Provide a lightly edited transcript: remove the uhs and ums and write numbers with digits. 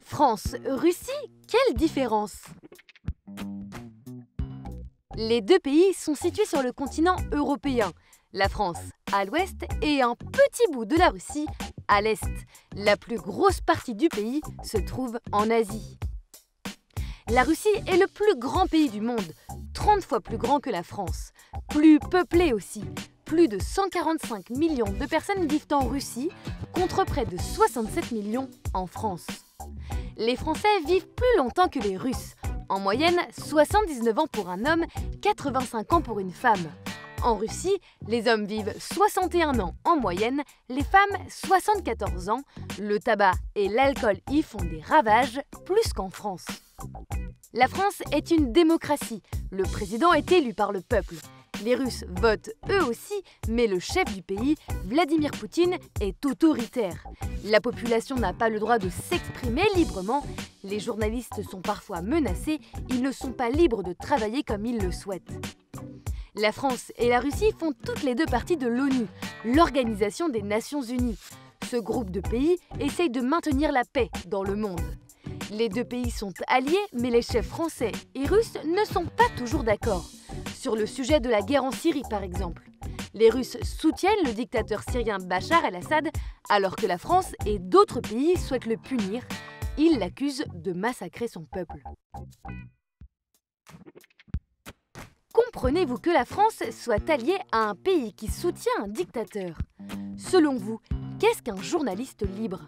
France-Russie, quelle différence! Les deux pays sont situés sur le continent européen, la France à l'ouest et un petit bout de la Russie à l'est. La plus grosse partie du pays se trouve en Asie. La Russie est le plus grand pays du monde, 30 fois plus grand que la France, plus peuplé aussi. Plus de 145 millions de personnes vivent en Russie, contre près de 67 millions en France. Les Français vivent plus longtemps que les Russes, en moyenne 79 ans pour un homme, 85 ans pour une femme. En Russie, les hommes vivent 61 ans en moyenne, les femmes 74 ans. Le tabac et l'alcool y font des ravages, plus qu'en France. La France est une démocratie, le président est élu par le peuple. Les Russes votent eux aussi, mais le chef du pays, Vladimir Poutine, est autoritaire. La population n'a pas le droit de s'exprimer librement, les journalistes sont parfois menacés, ils ne sont pas libres de travailler comme ils le souhaitent. La France et la Russie font toutes les deux partie de l'ONU, l'Organisation des Nations Unies. Ce groupe de pays essaye de maintenir la paix dans le monde. Les deux pays sont alliés, mais les chefs français et russes ne sont pas toujours d'accord. Sur le sujet de la guerre en Syrie, par exemple. Les Russes soutiennent le dictateur syrien Bachar el-Assad, alors que la France et d'autres pays souhaitent le punir. Ils l'accusent de massacrer son peuple. Comprenez-vous que la France soit alliée à un pays qui soutient un dictateur? Selon vous, qu'est-ce qu'un journaliste libre?